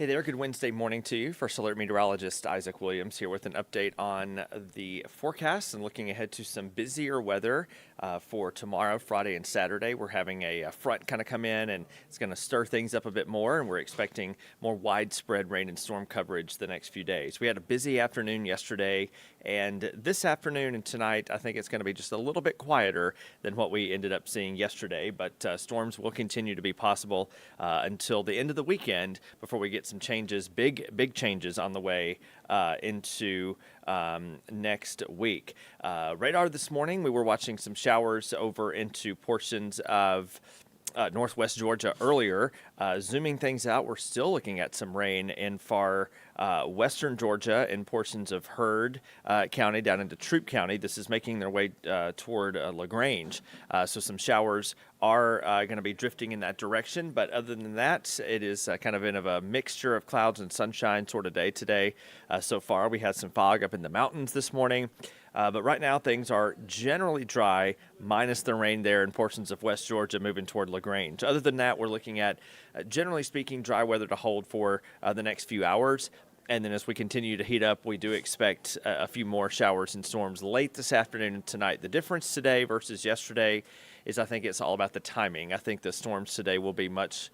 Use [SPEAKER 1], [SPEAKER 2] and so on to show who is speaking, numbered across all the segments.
[SPEAKER 1] Hey there, good Wednesday morning to you. First Alert Meteorologist Isaac Williams here with an update on the forecast and looking ahead to some busier weather for tomorrow, Friday, and Saturday. We're having a front kind of come in and it's going to stir things up a bit more, and we're expecting more widespread rain and storm coverage the next few days. We had a busy afternoon yesterday, and this afternoon and tonight I think it's going to be just a little bit quieter than what we ended up seeing yesterday, but storms will continue to be possible until the end of the weekend before we get some changes, big changes on the way into next week. Radar this morning, we were watching some showers over into portions of northwest Georgia earlier. Zooming things out, we're still looking at some rain in far western Georgia in portions of Heard County down into Troup County. This is making their way toward LaGrange. So some showers are going to be drifting in that direction. But other than that, it is kind of a mixture of clouds and sunshine sort of day today. So far, we had some fog up in the mountains this morning. But right now, things are generally dry, minus the rain there in portions of West Georgia moving toward LaGrange. Other than that, we're looking at, generally speaking, dry weather to hold for the next few hours. And then as we continue to heat up, we do expect a few more showers and storms late this afternoon and tonight. The difference today versus yesterday is I think it's all about the timing. I think the storms today will be much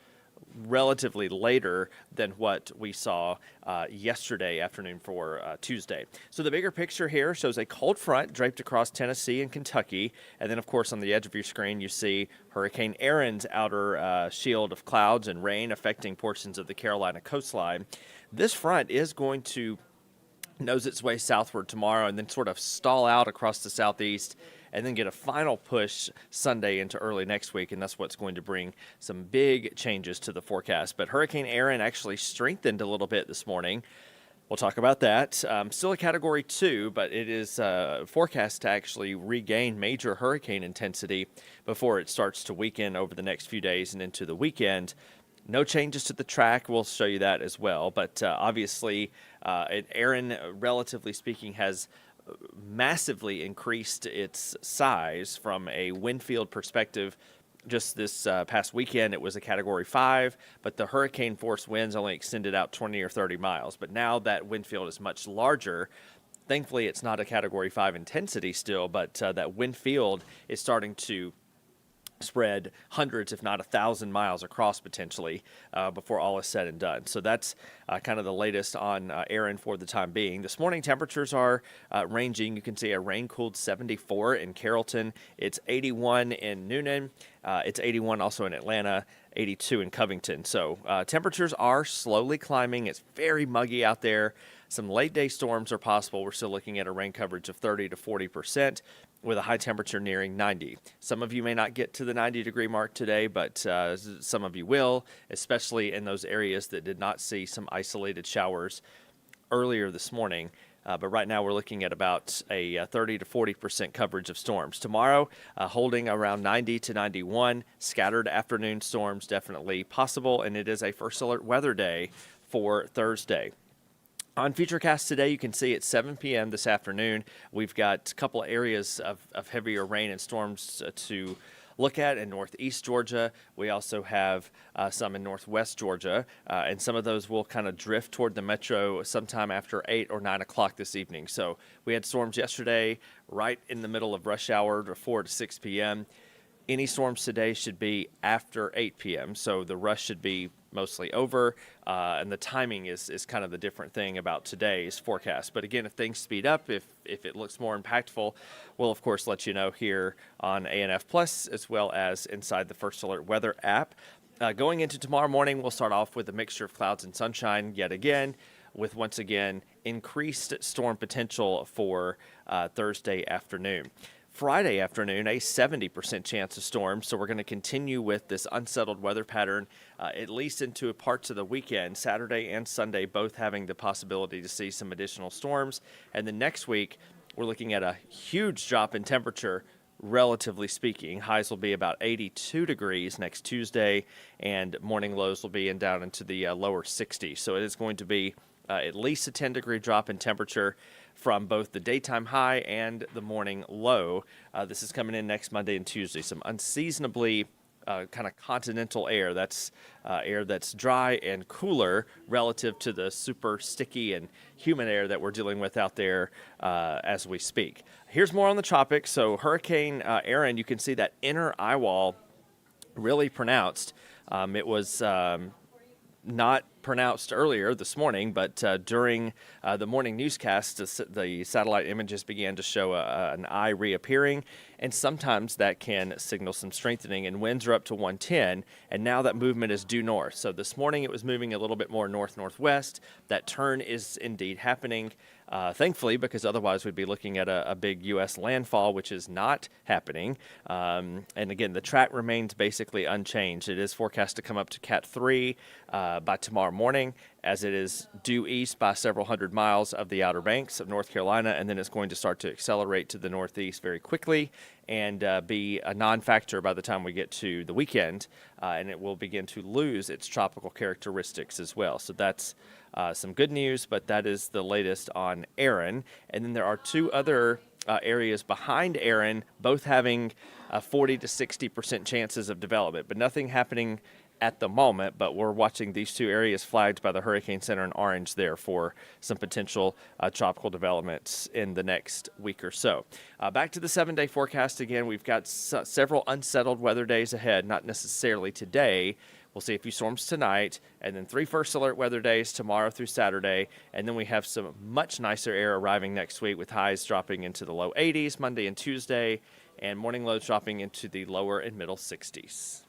[SPEAKER 1] relatively later than what we saw yesterday afternoon for Tuesday. So the bigger picture here shows a cold front draped across Tennessee and Kentucky. And then, of course, on the edge of your screen, you see Hurricane Erin's outer shield of clouds and rain affecting portions of the Carolina coastline. This front is going to nose its way southward tomorrow and then sort of stall out across the southeast and then get a final push Sunday into early next week, and that's what's going to bring some big changes to the forecast. But Hurricane Erin actually strengthened a little bit this morning. We'll talk about that. Still a Category 2, but it is forecast to actually regain major hurricane intensity before it starts to weaken over the next few days and into the weekend. No changes to the track. We'll show you that as well. But obviously, Erin, relatively speaking, has massively increased its size from a wind field perspective. Just this past weekend, it was a Category 5, but the hurricane force winds only extended out 20 or 30 miles. But now that wind field is much larger. Thankfully, it's not a Category 5 intensity still, but that wind field is starting to spread hundreds, if not 1,000 miles across potentially before all is said and done. So that's kind of the latest on Erin for the time being. This morning temperatures are ranging. You can see a rain-cooled 74 in Carrollton. It's 81 in Noonan. It's 81 also in Atlanta, 82 in Covington. So temperatures are slowly climbing. It's very muggy out there. Some late-day storms are possible. We're still looking at a rain coverage of 30 to 40%. With a high temperature nearing 90. Some of you may not get to the 90-degree mark today, but some of you will, especially in those areas that did not see some isolated showers earlier this morning. But right now we're looking at about a 30 to 40% coverage of storms. Tomorrow, holding around 90 to 91. Scattered afternoon storms definitely possible, and it is a first alert weather day for Thursday. On Futurecast today, you can see at 7 p.m. this afternoon, we've got a couple areas of heavier rain and storms to look at in northeast Georgia. We also have some in northwest Georgia, and some of those will kind of drift toward the metro sometime after 8 or 9 o'clock this evening. So we had storms yesterday right in the middle of rush hour, 4 to 6 p.m. Any storms today should be after 8 p.m., so the rush should be mostly over, and the timing is kind of the different thing about today's forecast. But again, if things speed up, if it looks more impactful, we'll of course let you know here on ANF Plus as well as inside the First Alert Weather app. Going into tomorrow morning, we'll start off with a mixture of clouds and sunshine yet again, with once again increased storm potential for Thursday afternoon. Friday afternoon, a 70% chance of storms, so we're going to continue with this unsettled weather pattern at least into parts of the weekend. Saturday and Sunday both having the possibility to see some additional storms. And then next week, we're looking at a huge drop in temperature, relatively speaking. Highs will be about 82 degrees next Tuesday, and morning lows will be down into the lower 60s. So it is going to be at least a 10-degree drop in temperature from both the daytime high and the morning low. This is coming in next Monday and Tuesday. Some unseasonably kind of continental air. That's air that's dry and cooler relative to the super sticky and humid air that we're dealing with out there as we speak. Here's more on the tropics. So Hurricane Erin, you can see that inner eye wall really pronounced. It was not pronounced earlier this morning, but during the morning newscast, the satellite images began to show an eye reappearing, and sometimes that can signal some strengthening, and winds are up to 110, and now that movement is due north. So this morning it was moving a little bit more north-northwest. That turn is indeed happening, thankfully, because otherwise we'd be looking at a big U.S. landfall, which is not happening. And again, the track remains basically unchanged. It is forecast to come up to Cat 3 by tomorrow morning, as it is due east by several hundred miles of the Outer Banks of North Carolina, and then it's going to start to accelerate to the northeast very quickly and be a non-factor by the time we get to the weekend, and it will begin to lose its tropical characteristics as well. So that's some good news, but that is the latest on Erin. And then there are two other areas behind Erin, both having 40 to 60% chances of development, but nothing happening at the moment. But we're watching these two areas flagged by the Hurricane Center in orange there for some potential tropical developments in the next week or so. Back to the 7-day forecast again. We've got several unsettled weather days ahead, not necessarily today. We'll see a few storms tonight, and then 3 first alert weather days tomorrow through Saturday, and then we have some much nicer air arriving next week with highs dropping into the low 80s Monday and Tuesday, and morning lows dropping into the lower and middle 60s.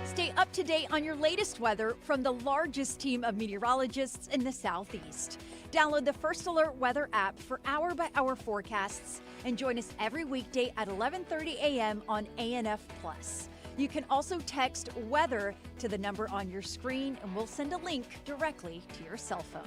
[SPEAKER 2] Stay up to date on your latest weather from the largest team of meteorologists in the Southeast. Download the First Alert Weather app for hour-by-hour forecasts and join us every weekday at 11:30 a.m. on ANF+. You can also text weather to the number on your screen, and we'll send a link directly to your cell phone.